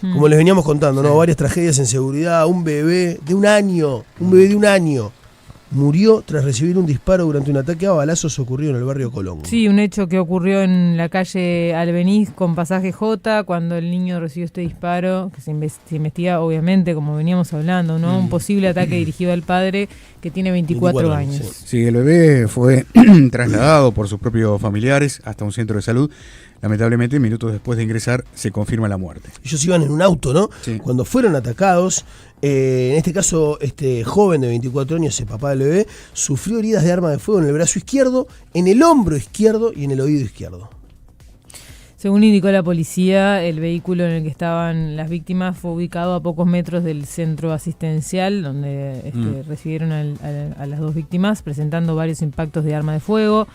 Como les veníamos contando, ¿no? Varias tragedias en seguridad. Un bebé de un año, murió tras recibir un disparo durante un ataque a balazos ocurrido en el barrio Colón. Sí, un hecho que ocurrió en la calle Albeniz con pasaje J, cuando el niño recibió este disparo, que se investiga obviamente, como veníamos hablando, ¿no? Un posible ataque dirigido al padre, que tiene 24 años. Sí, el bebé fue trasladado por sus propios familiares hasta un centro de salud. Lamentablemente, minutos después de ingresar, se confirma la muerte. Ellos iban en un auto, ¿no? Sí. Cuando fueron atacados, en este caso, este joven de 24 años, el papá del bebé, sufrió heridas de arma de fuego en el brazo izquierdo, en el hombro izquierdo y en el oído izquierdo. Según indicó la policía, el vehículo en el que estaban las víctimas fue ubicado a pocos metros del centro asistencial, donde recibieron a las dos víctimas, presentando varios impactos de arma de fuego.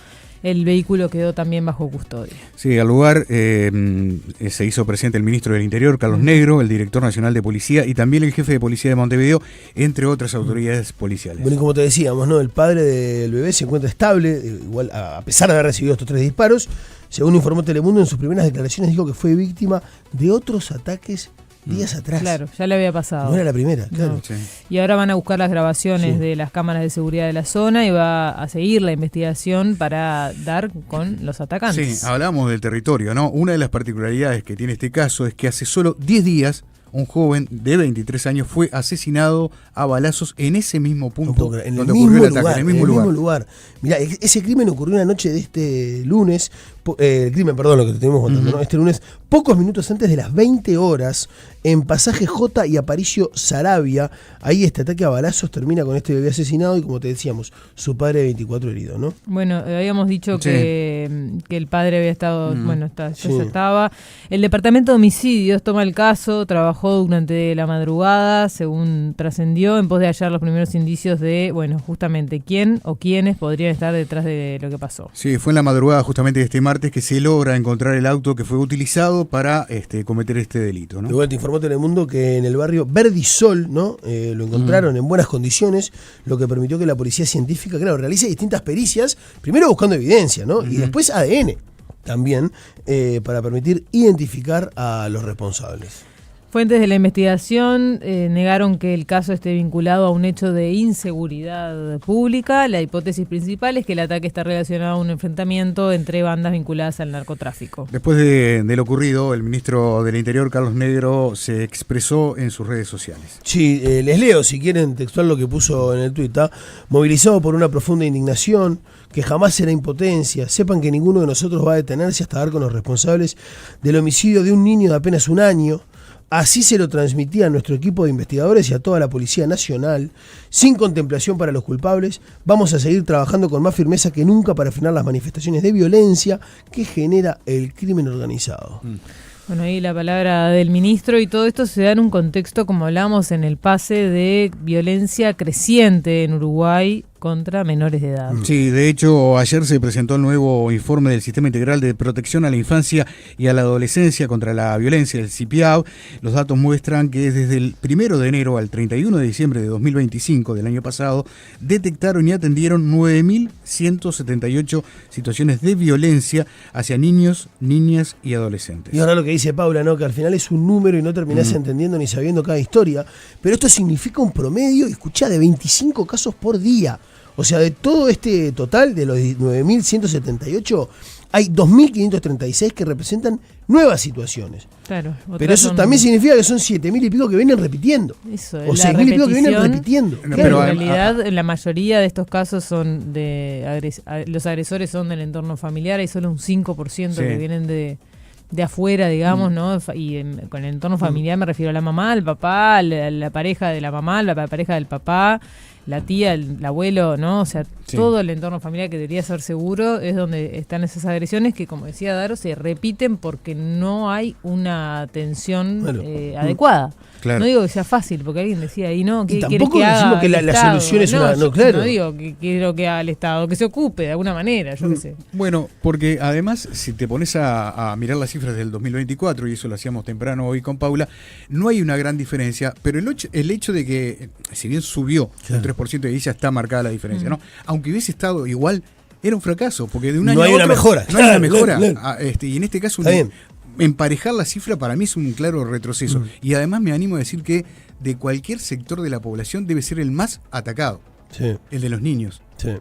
El vehículo quedó también bajo custodia. Sí, al lugar se hizo presente el ministro del Interior, Carlos Negro, el director nacional de policía y también el jefe de policía de Montevideo, entre otras autoridades policiales. Bueno, y como te decíamos, ¿no? El padre del bebé se encuentra estable, igual a pesar de haber recibido estos 3 disparos. Según informó Telemundo, en sus primeras declaraciones dijo que fue víctima de otros ataques días atrás. Claro, ya le había pasado. No era la primera, claro. No. Sí. Y ahora van a buscar las grabaciones de las cámaras de seguridad de la zona y va a seguir la investigación para dar con los atacantes. Sí, hablamos del territorio, ¿no? Una de las particularidades que tiene este caso es que hace solo 10 días un joven de 23 años fue asesinado a balazos en ese mismo punto donde ocurrió el ataque, en el mismo lugar. Mirá, ese crimen ocurrió la noche de este lunes, lo que te tenemos contando, ¿no? Este lunes, pocos minutos antes de las 20 horas, en Pasaje J y Aparicio Saravia. Ahí este ataque a balazos termina con este bebé asesinado y, como te decíamos, su padre de 24 herido, ¿no? Bueno, habíamos dicho que el padre había estado, ya estaba. El Departamento de Homicidios toma el caso, trabajó durante la madrugada, según trascendió, en pos de hallar los primeros indicios de, justamente quién o quiénes podrían estar detrás de lo que pasó. Sí, fue en la madrugada justamente de este martes que se logra encontrar el auto que fue utilizado para cometer este delito, ¿no? Igual te informó Telemundo que en el barrio Verdisol, ¿no? Lo encontraron en buenas condiciones, lo que permitió que la policía científica, realice distintas pericias, primero buscando evidencia, ¿no? Y después ADN también, para permitir identificar a los responsables. Fuentes de la investigación negaron que el caso esté vinculado a un hecho de inseguridad pública. La hipótesis principal es que el ataque está relacionado a un enfrentamiento entre bandas vinculadas al narcotráfico. Después de lo ocurrido, el ministro del Interior, Carlos Negro, se expresó en sus redes sociales. Sí, les leo, si quieren, textual lo que puso en el tuit. Movilizado por una profunda indignación, que jamás será impotencia. Sepan que ninguno de nosotros va a detenerse hasta dar con los responsables del homicidio de un niño de apenas 1 año. Así se lo transmitía a nuestro equipo de investigadores y a toda la Policía Nacional, sin contemplación para los culpables. Vamos a seguir trabajando con más firmeza que nunca para frenar las manifestaciones de violencia que genera el crimen organizado. Bueno, ahí la palabra del ministro, y todo esto se da en un contexto, como hablamos, en el pase de violencia creciente en Uruguay contra menores de edad. Sí, de hecho, ayer se presentó el nuevo informe del Sistema Integral de Protección a la Infancia y a la Adolescencia contra la Violencia, el CIPIAV. Los datos muestran que desde el 1 de enero al 31 de diciembre de 2025, del año pasado, detectaron y atendieron 9.178 situaciones de violencia hacia niños, niñas y adolescentes. Y ahora lo que dice Paula, ¿no? Que al final es un número y no terminás entendiendo ni sabiendo cada historia, pero esto significa un promedio, escuchá, de 25 casos por día. O sea, de todo este total, de los 9.178, hay 2.536 que representan nuevas situaciones. Claro. Pero eso también significa que son 7.000 y pico que vienen repitiendo. Eso, o 6.000 y pico que vienen repitiendo. Claro, pero en realidad, la mayoría de estos casos son los agresores son del entorno familiar, hay solo un 5% que vienen de afuera, digamos, ¿no? Y con el entorno familiar me refiero a la mamá, al papá, la pareja de la mamá, la pareja del papá, la tía, el abuelo, ¿no? O sea, todo el entorno familiar que debería ser seguro es donde están esas agresiones que, como decía Daro, se repiten porque no hay una atención adecuada. Claro. No digo que sea fácil, porque alguien decía ahí, ¿no? ¿Qué quieres que haga que la solución es una... No, claro. No digo que quiero que haga el Estado, que se ocupe de alguna manera, yo qué sé. Bueno, porque además, si te pones a mirar las cifras del 2024, y eso lo hacíamos temprano hoy con Paula, no hay una gran diferencia, pero el hecho de que, si bien subió un 3%, y ahí ya está marcada la diferencia, ¿no? Aunque hubiese estado igual, era un fracaso, porque de un año no hay una mejora. No hay una mejora. Y en este caso, emparejar la cifra para mí es un claro retroceso. Y además me animo a decir que de cualquier sector de la población debe ser el más atacado, el de los niños. Sí.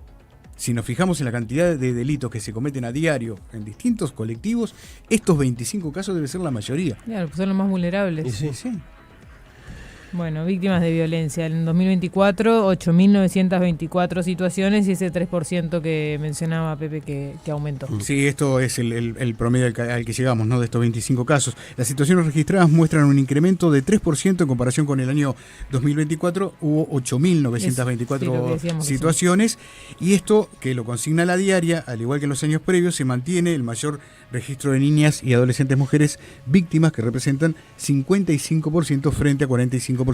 Si nos fijamos en la cantidad de delitos que se cometen a diario en distintos colectivos, estos 25 casos deben ser la mayoría. Claro, pues son los más vulnerables. Sí. Bueno, víctimas de violencia. En 2024, 8.924 situaciones y ese 3% que mencionaba Pepe que aumentó. Sí, esto es el promedio al que llegamos, ¿no? De estos 25 casos. Las situaciones registradas muestran un incremento de 3% en comparación con el año 2024. Hubo 8.924 situaciones. Y esto, que lo consigna la diaria, al igual que en los años previos, se mantiene el mayor registro de niñas y adolescentes mujeres víctimas, que representan 55% frente a 45%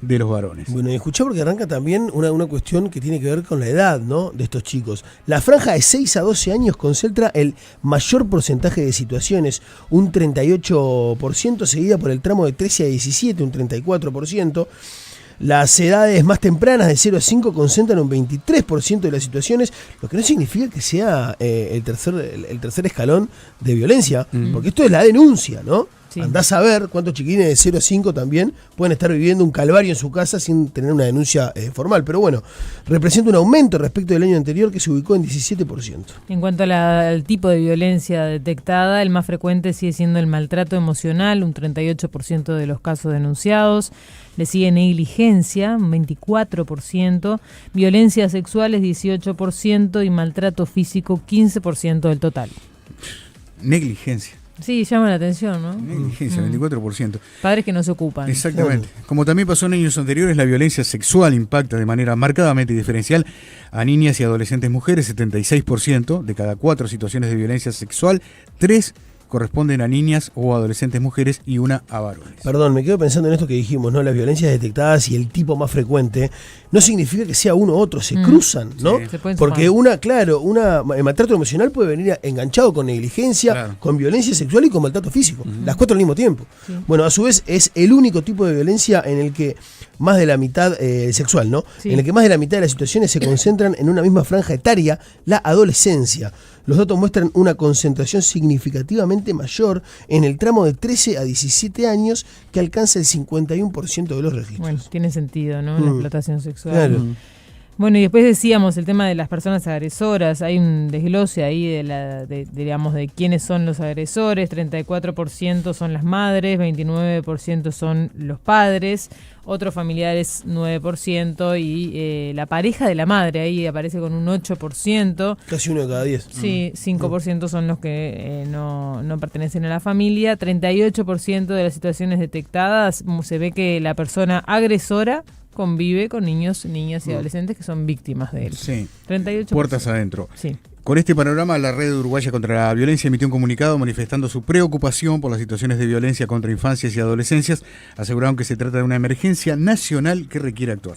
de los varones. Bueno, y escuchá, porque arranca también una cuestión que tiene que ver con la edad, ¿no?, de estos chicos. La franja de 6 a 12 años concentra el mayor porcentaje de situaciones, un 38%, seguida por el tramo de 13 a 17, un 34%. Las edades más tempranas, de 0 a 5, concentran un 23% de las situaciones, lo que no significa que sea el tercer escalón de violencia, porque esto es la denuncia, ¿no? Sí. Andás a ver cuántos chiquilines de 0 a 5 también pueden estar viviendo un calvario en su casa sin tener una denuncia formal. Pero bueno, representa un aumento respecto del año anterior, que se ubicó en 17%. En cuanto al tipo de violencia detectada, el más frecuente sigue siendo el maltrato emocional, un 38% de los casos denunciados. Le sigue negligencia, un 24%, violencias sexuales, 18%, y maltrato físico, 15% del total. Negligencia. Sí, llama la atención, ¿no? Negligencia, 24%. Padres que no se ocupan. Exactamente. Como también pasó en años anteriores, la violencia sexual impacta de manera marcadamente diferencial a niñas y adolescentes mujeres. 76% de cada 4 situaciones de violencia sexual, 3 corresponden a niñas o adolescentes mujeres y 1 a varones. Perdón, me quedo pensando en esto que dijimos, ¿no? Las violencias detectadas y el tipo más frecuente no significa que sea uno u otro, se cruzan, ¿no? Sí. Porque el maltrato emocional puede venir enganchado con negligencia, con violencia sexual y con maltrato físico, las 4 al mismo tiempo. Sí. Bueno, a su vez es el único tipo de violencia en el que más de la mitad, sexual, ¿no? Sí. En el que más de la mitad de las situaciones se concentran en una misma franja etaria, la adolescencia. Los datos muestran una concentración significativamente mayor en el tramo de 13 a 17 años, que alcanza el 51% de los registros. Bueno, tiene sentido, ¿no? La explotación sexual. Claro. Bueno, y después decíamos el tema de las personas agresoras. Hay un desglose ahí de quiénes son los agresores. 34% son las madres, 29% son los padres, otros familiares 9%, y la pareja de la madre ahí aparece con un 8%. Casi 1 de cada 10. Sí, 5% son los que no pertenecen a la familia. 38% de las situaciones detectadas se ve que la persona agresora convive con niños, niñas y adolescentes que son víctimas de él. Sí. 38%. Puertas adentro. Sí. Con este panorama, la Red Uruguaya contra la Violencia emitió un comunicado manifestando su preocupación por las situaciones de violencia contra infancias y adolescencias. Aseguraron que se trata de una emergencia nacional que requiere actuar.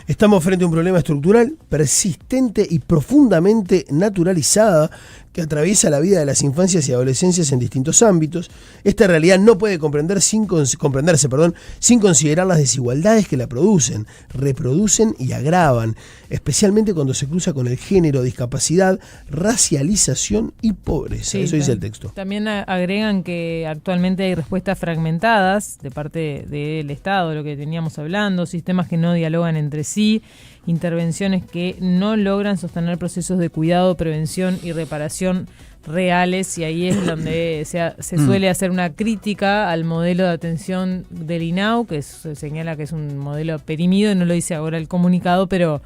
Estamos frente a un problema estructural, persistente y profundamente naturalizada, que atraviesa la vida de las infancias y adolescencias en distintos ámbitos. Esta realidad no puede comprenderse sin considerar las desigualdades que la producen, reproducen y agravan, especialmente cuando se cruza con el género, discapacidad, racialización y pobreza. Sí, eso dice el texto. También agregan que actualmente hay respuestas fragmentadas de parte del Estado, lo que teníamos hablando, sistemas que no dialogan entre sí, intervenciones que no logran sostener procesos de cuidado, prevención y reparación reales, y ahí es donde se suele hacer una crítica al modelo de atención del INAU, que se señala que es un modelo perimido, no lo dice ahora el comunicado, pero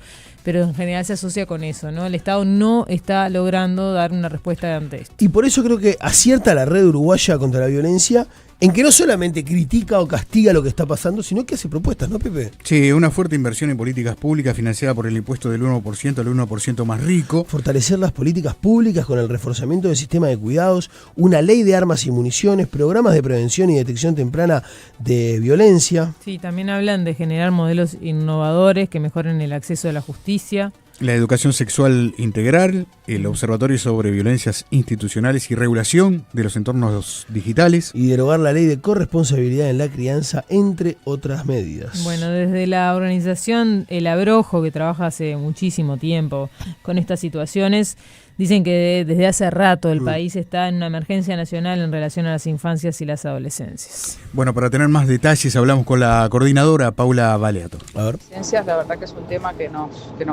en general se asocia con eso, ¿no? El Estado no está logrando dar una respuesta ante esto. Y por eso creo que acierta la Red Uruguaya contra la Violencia en que no solamente critica o castiga lo que está pasando, sino que hace propuestas, ¿no, Pepe? Sí, una fuerte inversión en políticas públicas financiada por el impuesto del 1% al 1% más rico. Fortalecer las políticas públicas con el reforzamiento del sistema de cuidados, una ley de armas y municiones, programas de prevención y detección temprana de violencia. Sí, también hablan de generar modelos innovadores que mejoren el acceso a la justicia, La educación sexual integral, el Observatorio sobre Violencias Institucionales y Regulación de los Entornos Digitales. Y derogar la ley de corresponsabilidad en la crianza, entre otras medidas. Bueno, desde la organización El Abrojo, que trabaja hace muchísimo tiempo con estas situaciones, dicen que desde hace rato el país está en una emergencia nacional en relación a las infancias y las adolescencias. Bueno, para tener más detalles hablamos con la coordinadora Paula Baleato. A ver. La verdad que es un tema que nos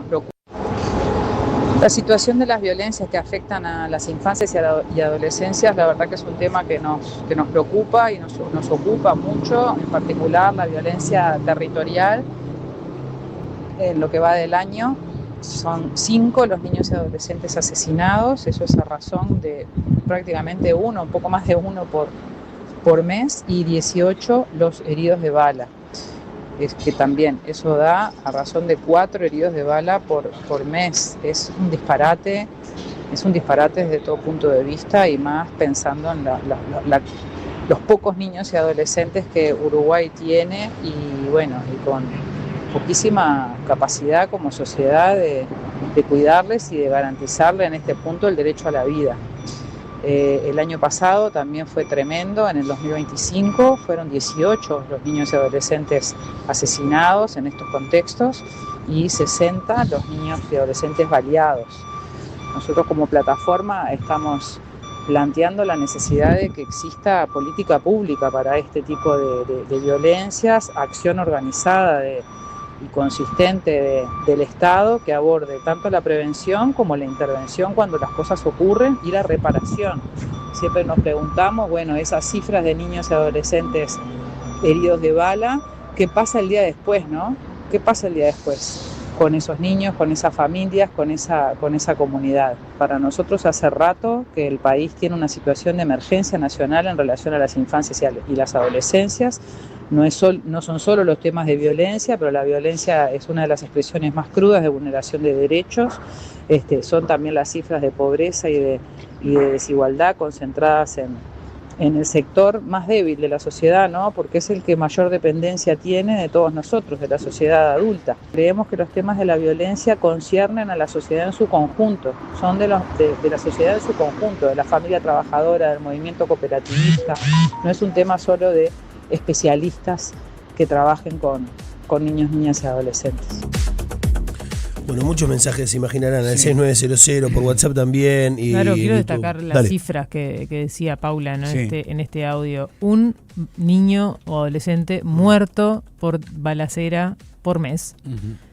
preocupa. La situación de las violencias que afectan a las infancias y adolescencias, la verdad que es un tema que nos preocupa y nos ocupa mucho, en particular la violencia territorial. En lo que va del año son 5 los niños y adolescentes asesinados, eso es a razón de prácticamente un poco más de uno por mes, y 18 los heridos de bala. Es que también eso da a razón de 4 heridos de bala por mes. Es un disparate desde todo punto de vista, y más pensando en los pocos niños y adolescentes que Uruguay tiene, y bueno, y con poquísima capacidad como sociedad de cuidarles y de garantizarle en este punto el derecho a la vida. El año pasado también fue tremendo, en el 2025 fueron 18 los niños y adolescentes asesinados en estos contextos y 60 los niños y adolescentes baleados. Nosotros como plataforma estamos planteando la necesidad de que exista política pública para este tipo de violencias, acción organizada y consistente del Estado que aborde tanto la prevención como la intervención cuando las cosas ocurren, y la reparación. Siempre nos preguntamos, bueno, esas cifras de niños y adolescentes heridos de bala, ¿qué pasa el día después, no? ¿Qué pasa el día después con esos niños, con esas familias, con esa comunidad? Para nosotros hace rato que el país tiene una situación de emergencia nacional en relación a las infancias y las adolescencias. No son solo los temas de violencia, pero la violencia es una de las expresiones más crudas de vulneración de derechos. Son también las cifras de pobreza y de desigualdad concentradas en el sector más débil de la sociedad, ¿no? Porque es el que mayor dependencia tiene de todos nosotros, de la sociedad adulta. Creemos que los temas de la violencia conciernen a la sociedad en su conjunto, son de la sociedad en su conjunto, de la familia trabajadora, del movimiento cooperativista. No es un tema solo de especialistas que trabajen con niños, niñas y adolescentes. Bueno, muchos mensajes se imaginarán, al 6900, por WhatsApp también. Y claro, quiero YouTube. destacar las Dale. cifras que decía Paula, ¿no? Sí. en este audio. Un niño o adolescente muerto por balacera por mes.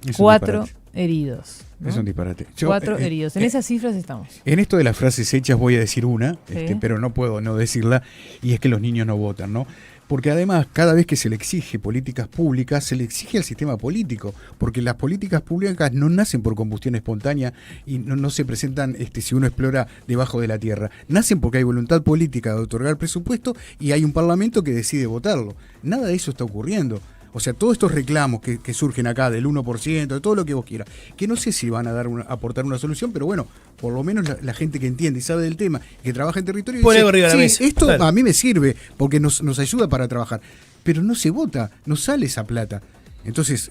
Es 4 un disparate. heridos, ¿no? Es un disparate. 4 heridos. En esas cifras estamos. En esto de las frases hechas voy a decir una, Sí. pero no puedo no decirla, y es que los niños no votan, ¿no? Porque además, cada vez que se le exige políticas públicas, se le exige al sistema político, porque las políticas públicas no nacen por combustión espontánea y no se presentan si uno explora debajo de la tierra. Nacen porque hay voluntad política de otorgar presupuesto y hay un parlamento que decide votarlo. Nada de eso está ocurriendo. O sea, todos estos reclamos que surgen acá del 1%, de todo lo que vos quieras, que no sé si van a aportar una solución, pero bueno, por lo menos la gente que entiende y sabe del tema, que trabaja en territorio, Pone dice, arriba la sí, mesa. esto Claro. a mí me sirve porque nos ayuda para trabajar, pero no se vota, no sale esa plata. Entonces,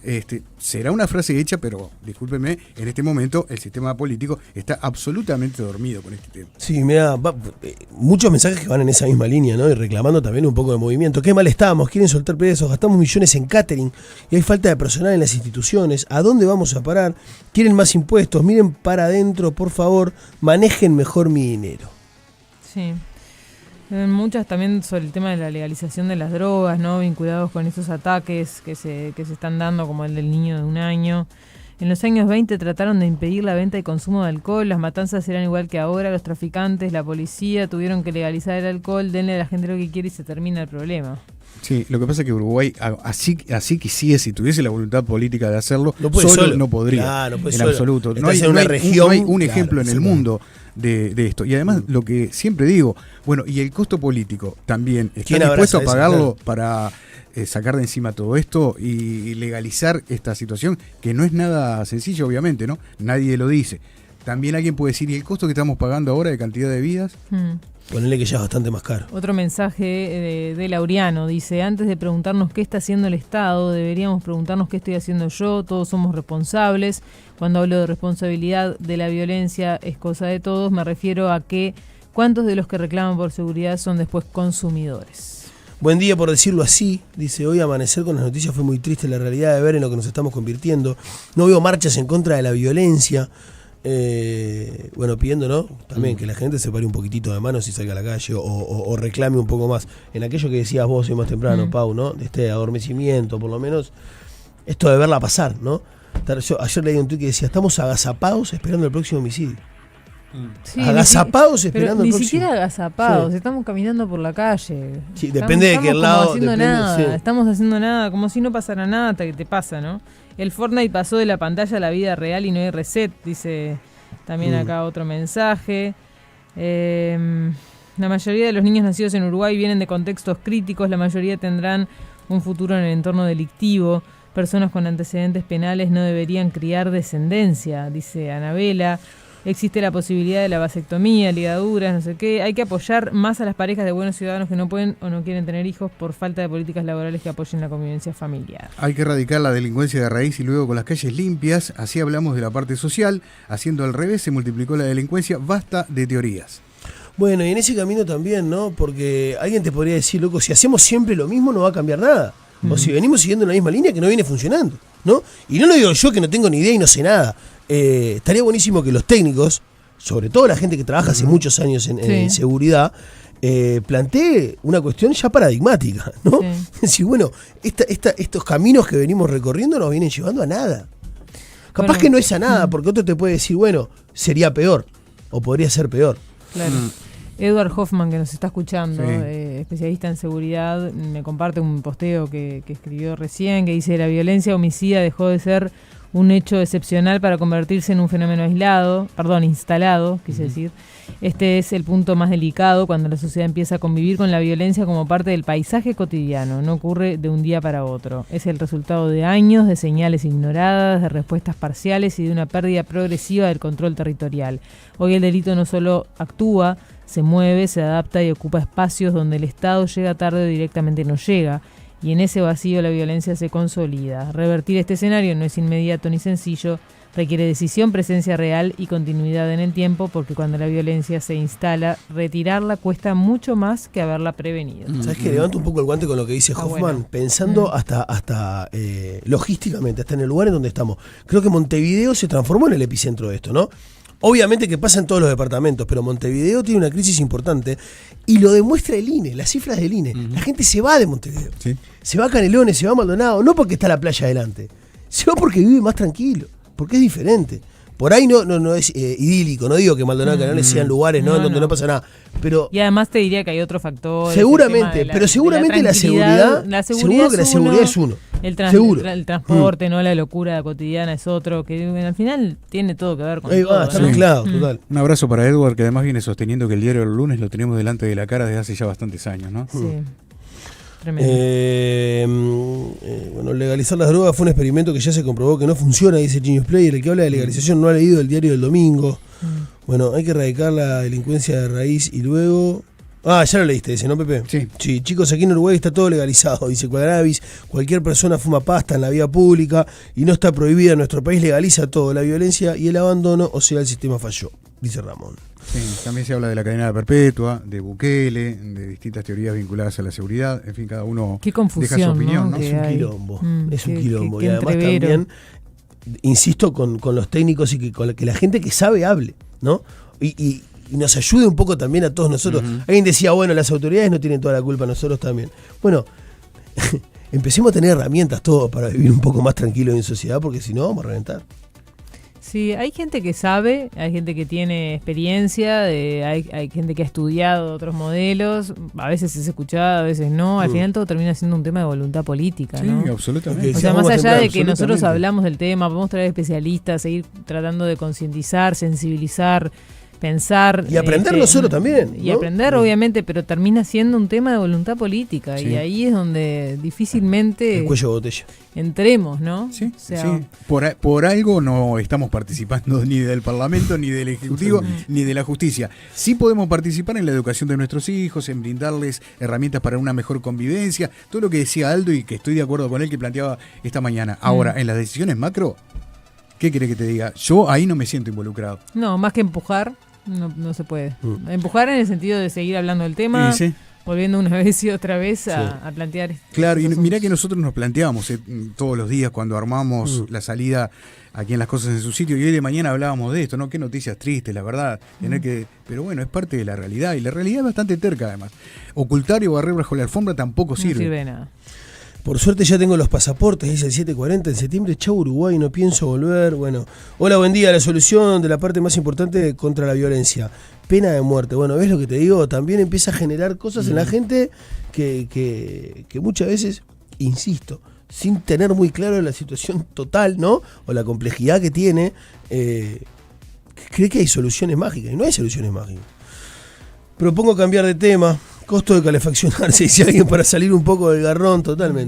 será una frase hecha, pero discúlpeme, en este momento el sistema político está absolutamente dormido con este tema. Sí, mira, muchos mensajes que van en esa misma línea, ¿no? Y reclamando también un poco de movimiento. Qué mal estamos, quieren soltar presos, gastamos millones en catering y hay falta de personal en las instituciones. ¿A dónde vamos a parar? Quieren más impuestos, miren para adentro, por favor, manejen mejor mi dinero. Sí. Muchas también sobre el tema de la legalización de las drogas, ¿no? Vinculados con esos ataques que se están dando, como el del niño de 1 año. En los años 20 trataron de impedir la venta y consumo de alcohol, las matanzas eran igual que ahora, los traficantes, la policía tuvieron que legalizar el alcohol, denle a la gente lo que quiere y se termina el problema. Sí, lo que pasa es que Uruguay, así quisiese, si tuviese la voluntad política de hacerlo, No puede solo. no podría, Claro, no puede en solo. absoluto. Estás en una región, no hay un claro, ejemplo en el mundo de esto. Y además, lo que siempre digo, bueno, y el costo político también, ¿están dispuestos a pagarlo para sacar de encima todo esto y legalizar esta situación? Que no es nada sencillo, obviamente, ¿no? Nadie lo dice. También alguien puede decir, ¿y el costo que estamos pagando ahora de cantidad de vidas? Ponele que ya es bastante más caro. Otro mensaje de Laureano, dice: antes de preguntarnos qué está haciendo el Estado, deberíamos preguntarnos qué estoy haciendo yo. Todos somos responsables. Cuando hablo de responsabilidad de la violencia es cosa de todos, me refiero a que ¿cuántos de los que reclaman por seguridad son después consumidores? Buen día por decirlo así, dice: hoy amanecer con las noticias fue muy triste, la realidad de ver en lo que nos estamos convirtiendo. No veo marchas en contra de la violencia. Bueno, pidiendo, ¿no? También que la gente se pare un poquitito de manos y salga a la calle o reclame un poco más. En aquello que decías vos hoy más temprano, Pau, ¿no? De este adormecimiento, por lo menos, esto de verla pasar, ¿no? Yo ayer leí un tuit que decía: estamos agazapados esperando el próximo homicidio. Sí, agazapados esperando el ni próximo. siquiera agazapados, Sí. Estamos caminando por la calle. Sí, depende de qué lado. Haciendo Depende, nada, sí. Estamos haciendo nada, como si no pasara nada hasta que te pasa, ¿no? El Fortnite pasó de la pantalla a la vida real y no hay reset, dice también acá otro mensaje. La mayoría de los niños nacidos en Uruguay vienen de contextos críticos, la mayoría tendrán un futuro en el entorno delictivo. Personas con antecedentes penales no deberían criar descendencia, dice Anabela. Existe la posibilidad de la vasectomía, ligaduras, no sé qué. Hay que apoyar más a las parejas de buenos ciudadanos que no pueden o no quieren tener hijos por falta de políticas laborales que apoyen la convivencia familiar. Hay que erradicar la delincuencia de raíz y luego con las calles limpias. Así hablamos de la parte social. Haciendo al revés se multiplicó la delincuencia. Basta de teorías. Bueno, y en ese camino también, ¿no? Porque alguien te podría decir: loco, si hacemos siempre lo mismo no va a cambiar nada. O si venimos siguiendo la misma línea que no viene funcionando, ¿no? Y no lo digo yo, que no tengo ni idea y no sé nada. Estaría buenísimo que los técnicos, sobre todo la gente que trabaja hace muchos años en seguridad, plantee una cuestión ya paradigmática, ¿no? Es decir, bueno, estos caminos que venimos recorriendo nos vienen llevando a nada. Capaz que no es a nada, porque otro te puede decir: bueno, sería peor, o podría ser peor. Claro. Edward Hoffman, que nos está escuchando, especialista en seguridad, me comparte un posteo que escribió recién, que dice: la violencia homicida dejó de ser un hecho excepcional para convertirse en un fenómeno instalado, quise decir. Este es el punto más delicado cuando la sociedad empieza a convivir con la violencia como parte del paisaje cotidiano. No ocurre de un día para otro. Es el resultado de años de señales ignoradas, de respuestas parciales y de una pérdida progresiva del control territorial. Hoy el delito no solo actúa, se mueve, se adapta y ocupa espacios donde el Estado llega tarde o directamente no llega. Y en ese vacío la violencia se consolida. Revertir este escenario no es inmediato ni sencillo, requiere decisión, presencia real y continuidad en el tiempo, porque cuando la violencia se instala, retirarla cuesta mucho más que haberla prevenido. ¿Sabes qué? Levanto un poco el guante con lo que dice Hoffman, bueno. Pensando hasta logísticamente, hasta en el lugar en donde estamos. Creo que Montevideo se transformó en el epicentro de esto, ¿no? Obviamente que pasa en todos los departamentos, pero Montevideo tiene una crisis importante y lo demuestra el INE, las cifras del INE. La gente se va de Montevideo. Sí. Se va a Canelones, se va a Maldonado, no porque está la playa adelante, se va porque vive más tranquilo, porque es diferente. Por ahí no es idílico, no digo que Maldonado y Canelones sean lugares donde no pasa nada. Pero y además te diría que hay otros factores. Seguramente, pero seguramente la seguridad seguro que la seguridad es uno. El transporte, ¿no? La locura cotidiana es otro, que al final tiene todo que ver con todo. Está mezclado, total. Un abrazo para Edward, que además viene sosteniendo que el diario del lunes lo tenemos delante de la cara desde hace ya bastantes años, ¿no? Sí. Tremendo. Bueno, legalizar las drogas fue un experimento que ya se comprobó que no funciona, dice Genius Player. El que habla de legalización no ha leído el diario del domingo. Bueno, hay que erradicar la delincuencia de raíz y luego... ya lo leíste, dice, ¿no, Pepe? Sí, chicos, aquí en Uruguay está todo legalizado. Dice Cuadravis, cualquier persona fuma pasta en la vía pública y no está prohibida. Nuestro país legaliza todo, la violencia y el abandono, o sea, el sistema falló, dice Ramón. Sí, también se habla de la cadena perpetua, de Bukele, de distintas teorías vinculadas a la seguridad. En fin, cada uno deja su opinión, ¿no? Es un quilombo, y además también, insisto, con los técnicos y con que la gente que sabe hable, ¿no? Y nos ayude un poco también a todos nosotros. Alguien decía, bueno, las autoridades no tienen toda la culpa, nosotros también. Bueno, empecemos a tener herramientas todos para vivir un poco más tranquilos en sociedad, porque si no vamos a reventar. Sí, hay gente que sabe, hay gente que tiene experiencia, hay gente que ha estudiado otros modelos, a veces es escuchada, a veces no, al final todo termina siendo un tema de voluntad política, ¿no? Sí, absolutamente. O sea, más allá de que nosotros hablamos del tema, podemos traer especialistas, seguir tratando de concientizar, sensibilizar, pensar. Y aprender nosotros también. Y ¿no? aprender, obviamente, pero termina siendo un tema de voluntad política. Sí. Y ahí es donde difícilmente El cuello de botella. entremos, ¿no? Sí, O sea, sí. Por algo no estamos participando ni del Parlamento, ni del Ejecutivo, ni de la Justicia. Sí podemos participar en la educación de nuestros hijos, en brindarles herramientas para una mejor convivencia, todo lo que decía Aldo y que estoy de acuerdo con él que planteaba esta mañana. Ahora, en las decisiones macro, ¿qué querés que te diga? Yo ahí no me siento involucrado. no, más que empujar, no se puede. Empujar en el sentido de seguir hablando del tema, Sí. volviendo una vez y otra vez a plantear. Claro, y estos mirá asuntos. que nosotros nos planteamos todos los días cuando armamos la salida aquí en Las Cosas en su sitio, y hoy de mañana hablábamos de esto, ¿no? Qué noticias tristes, la verdad. Pero bueno, es parte de la realidad, y la realidad es bastante terca además. Ocultar y barrer bajo la alfombra tampoco No sirve. sirve de nada. Por suerte ya tengo los pasaportes, dice el 740 en septiembre. Chau Uruguay, no pienso volver. Bueno, hola, buen día. La solución de la parte más importante contra la violencia, pena de muerte. Bueno, ¿ves lo que te digo? También empieza a generar cosas en la gente que muchas veces, insisto, sin tener muy claro la situación total, ¿no? O la complejidad que tiene, cree que hay soluciones mágicas. Y no hay soluciones mágicas. Propongo cambiar de tema. Costo de calefaccionarse, dice alguien, para salir un poco del garrón, totalmente.